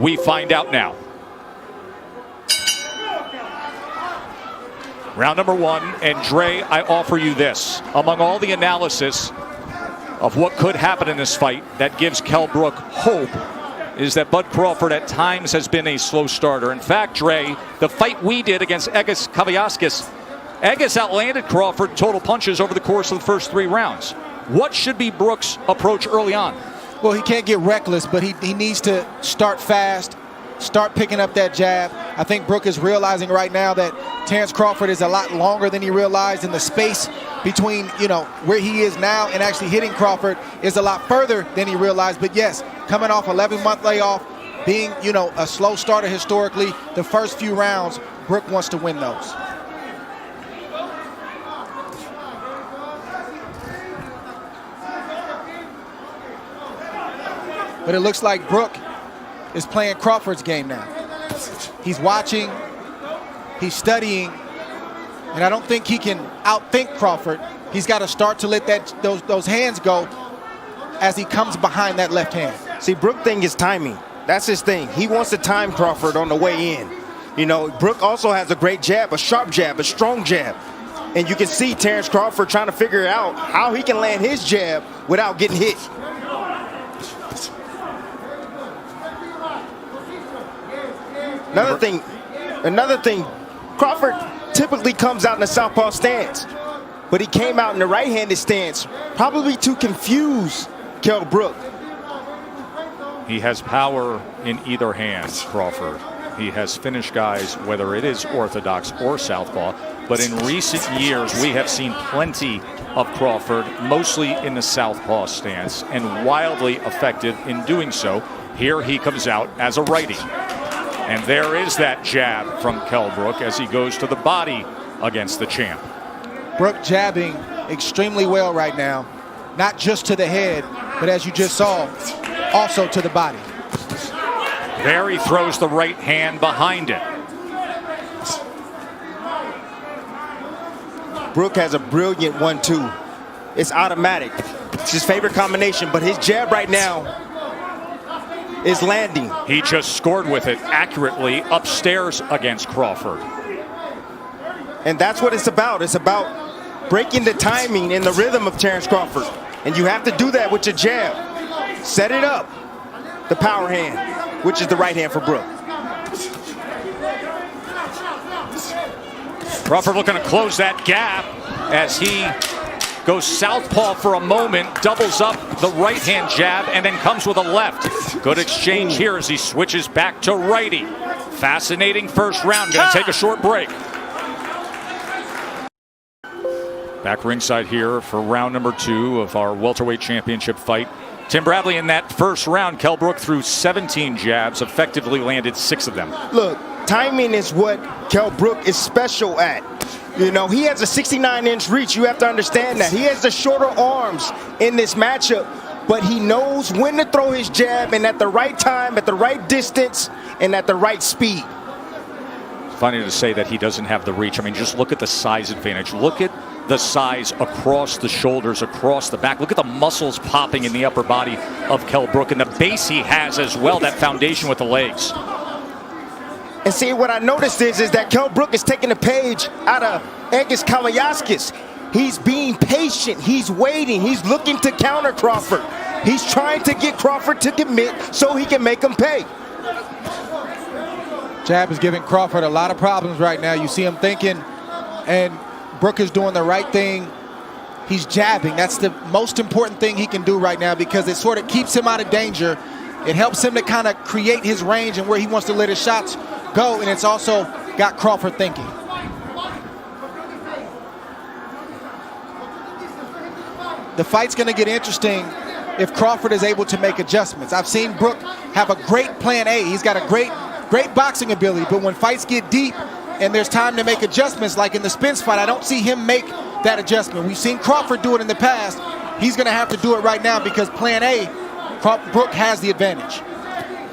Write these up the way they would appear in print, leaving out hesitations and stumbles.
We find out now. Round number one, and Dre, I offer you this. Among all the analysis of what could happen in this fight that gives Kell Brook hope is that Bud Crawford at times has been a slow starter. In fact, Dre, the fight we did against Egis Kavyaskis, Egis outlanded Crawford total punches over the course of the first 3 rounds. What should be Brook's approach early on? Well, he can't get reckless, but he needs to start fast, start picking up that jab. I think Brook is realizing right now that Terence Crawford is a lot longer than he realized, and the space between, you know, where he is now and actually hitting Crawford is a lot further than he realized. But yes, coming off 11-month layoff, being, you know, a slow starter historically, the first few rounds, Brook wants to win those. But it looks like Brook is playing Crawford's game now. He's watching, he's studying, and I don't think he can outthink Crawford. He's got to start to let those hands go as he comes behind that left hand. See, Brook thing is timing. That's his thing. He wants to time Crawford on the way in. You know, Brook also has a great jab, a sharp jab, a strong jab. And you can see Terence Crawford trying to figure out how he can land his jab without getting hit. Another thing, Crawford typically comes out in the southpaw stance, but he came out in the right-handed stance, probably to confuse Kell Brook. He has power in either hand, Crawford. He has finished guys, whether it is orthodox or southpaw, but in recent years we have seen plenty of Crawford, mostly in the southpaw stance, and wildly effective in doing so. Here he comes out as a righty. And there is that jab from Kell Brook as he goes to the body against the champ. Brook jabbing extremely well right now, not just to the head, but as you just saw, also to the body. There he throws the right hand behind it. Brook has a brilliant 1-2. It's automatic. It's his favorite combination, but his jab right now is landing. He just scored with it accurately upstairs against Crawford. And that's what it's about. It's about breaking the timing and the rhythm of Terence Crawford. And you have to do that with your jab. Set it up. The power hand, which is the right hand for Brook. Crawford looking to close that gap as he goes southpaw for a moment, doubles up the right-hand jab, and then comes with a left. Good exchange here as he switches back to righty. Fascinating first round. Going to take a short break. Back ringside here for round number 2 of our welterweight championship fight. Tim Bradley, in that first round, Kell Brook threw 17 jabs, effectively landed 6 of them. Look, timing is what Kell Brook is special at. You know, he has a 69-inch reach. You have to understand that. He has the shorter arms in this matchup, but he knows when to throw his jab, and at the right time, at the right distance, and at the right speed. It's funny to say that he doesn't have the reach. I mean, just look at the size advantage. Look at the size across the shoulders, across the back. Look at the muscles popping in the upper body of Kell Brook, and the base he has as well, that foundation with the legs. And see, what I noticed is that Kell Brook is taking a page out of Egis Kavyaskis. He's being patient. He's waiting. He's looking to counter Crawford. He's trying to get Crawford to commit so he can make him pay. Jab is giving Crawford a lot of problems right now. You see him thinking, and Brook is doing the right thing. He's jabbing. That's the most important thing he can do right now because it sort of keeps him out of danger. It helps him to kind of create his range and where he wants to let his shots go, and it's also got Crawford thinking. The fight's going to get interesting if Crawford is able to make adjustments. I've seen Brook have a great plan A. He's got a great boxing ability, but when fights get deep and there's time to make adjustments, like in the Spence fight, I don't see him make that adjustment. We've seen Crawford do it in the past. He's going to have to do it right now because plan A, Brook has the advantage.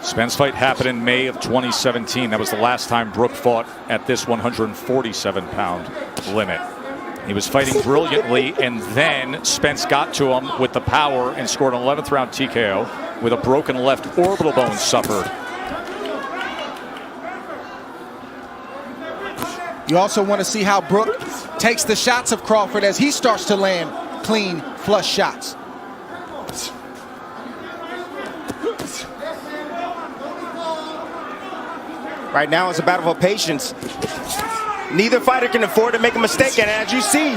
Spence fight happened in May of 2017. That was the last time Brook fought at this 147-pound limit. He was fighting brilliantly, and then Spence got to him with the power and scored an 11th round TKO with a broken left orbital bone suffered. You also want to see how Brook takes the shots of Crawford as he starts to land clean, flush shots. Right now it's a battle of patience. Neither fighter can afford to make a mistake, and as you see,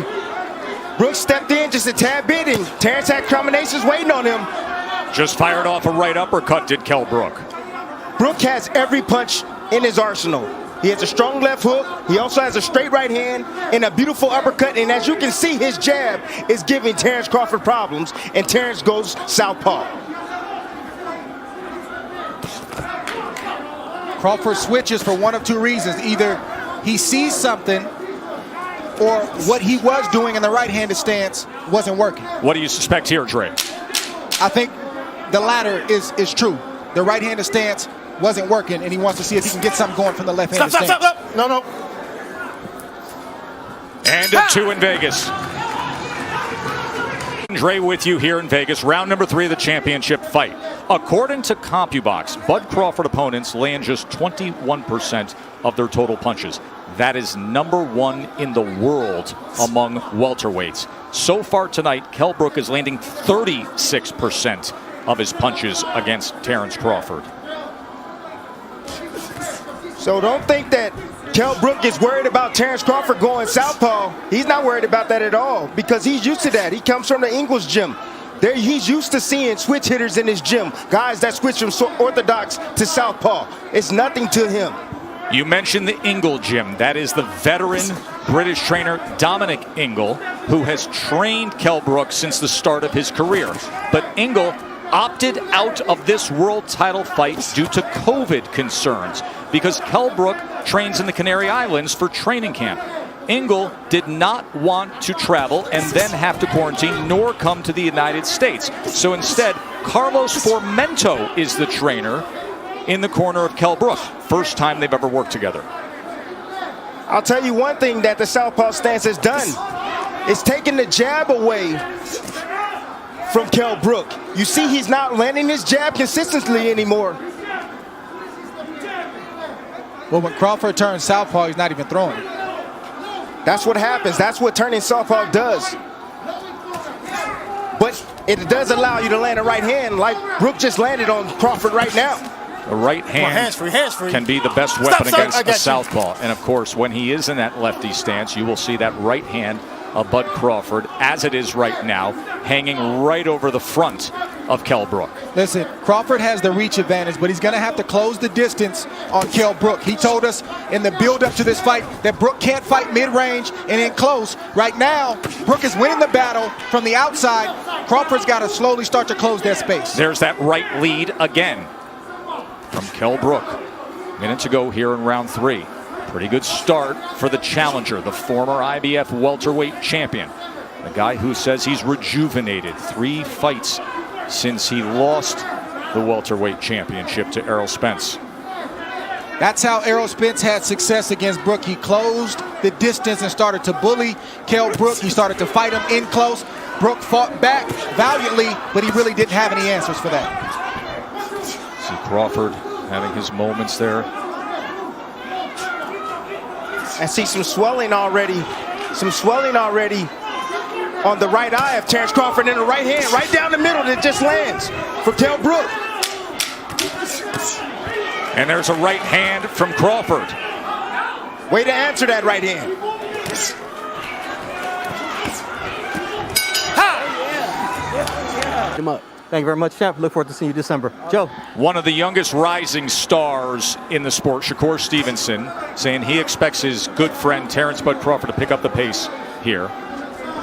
Brook stepped in just a tad bit, and Terence had combinations waiting on him. Just fired off a right uppercut, did Kell Brook. Brook has every punch in his arsenal. He has a strong left hook. He also has a straight right hand and a beautiful uppercut. And as you can see, his jab is giving Terence Crawford problems, and Terence goes southpaw. Crawford switches for one of two reasons. Either he sees something or what he was doing in the right-handed stance wasn't working. What do you suspect here, Dre? I think the latter is true. The right-handed stance wasn't working, and he wants to see if he can get something going from the left-handed stance. Stop. No. And a 2 in Vegas. Dre with you here in Vegas, round number 3 of the championship fight. According to CompuBox, Bud Crawford opponents land just 21% of their total punches. That is number 1 in the world among welterweights. So far tonight, Kell Brook is landing 36% of his punches against Terence Crawford. So don't think that Kell Brook is worried about Terence Crawford going southpaw. He's not worried about that at all because he's used to that. He comes from the Ingles gym. He's used to seeing switch hitters in his gym, guys that switch from orthodox to southpaw. It's nothing to him. You mentioned the Ingle gym. That is the veteran British trainer Dominic Ingle, who has trained Kell Brook since the start of his career. But Ingle opted out of this world title fight due to COVID concerns because Kell Brook trains in the Canary Islands for training camp. Ingle did not want to travel and then have to quarantine nor come to the United States. So instead, Carlos Formento is the trainer in the corner of Kell Brook. First time they've ever worked together. I'll tell you one thing that the southpaw stance has done. It's taken the jab away from Kell Brook. You see he's not landing his jab consistently anymore. Well, when Crawford turns southpaw, he's not even throwing. That's what happens. That's what turning southpaw does. But it does allow you to land a right hand like Brook just landed on Crawford right now. The right hand hands free. can be the best weapon against a southpaw. And of course, when he is in that lefty stance, you will see that right hand of Bud Crawford, as it is right now, hanging right over the front of Kell Brook. Listen, Crawford has the reach advantage, but he's going to have to close the distance on Kell Brook. He told us in the build-up to this fight that Brook can't fight mid-range and in close. Right now, Brook is winning the battle from the outside. Crawford's got to slowly start to close that space. There's that right lead again from Kell Brook. Minute to go here in round 3. Pretty good start for the challenger, the former IBF welterweight champion. The guy who says he's rejuvenated. 3 fights since he lost the welterweight championship to Errol Spence. That's how Errol Spence had success against Brook. He closed the distance and started to bully Kell Brook. He started to fight him in close. Brook fought back valiantly, but he really didn't have any answers for that. See Crawford having his moments there. I see some swelling already on the right eye of Terence Crawford in the right hand, right down the middle that just lands for Kell Brook. And there's a right hand from Crawford. Way to answer that right hand. Come up. Thank you very much, champ. Look forward to seeing you December. Joe. One of the youngest rising stars in the sport, Shakur Stevenson, saying he expects his good friend Terence Bud Crawford to pick up the pace here.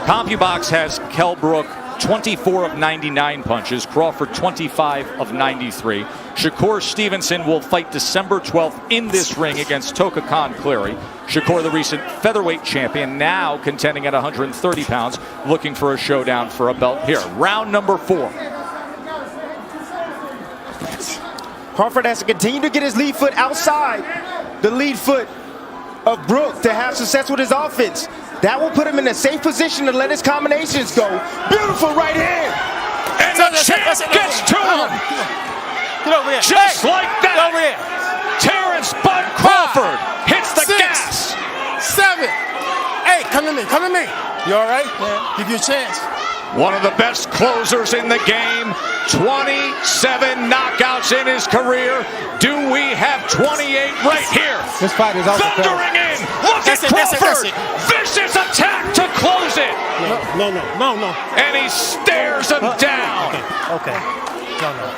CompuBox has Kell Brook 24 of 99 punches, Crawford 25 of 93. Shakur Stevenson will fight December 12th in this ring against Toka Khan Cleary. Shakur, the recent featherweight champion, now contending at 130 pounds, looking for a showdown for a belt here. Round number 4. Crawford has to continue to get his lead foot outside the lead foot of Brook to have success with his offense. That will put him in a safe position to let his combinations go. Beautiful right hand. And the champ gets to him. Get over here. Just like that. Get over here. Terence Bud Crawford hits the 6, gas. 7. to me. Come to me. You all right? Yeah. Give you a chance. One of the best closers in the game. 27 knockouts in his career. Do we have 28 right here? This fight is also thundering in. Look at Crawford. Vicious attack to close it. No. And he stares him down. Okay. No.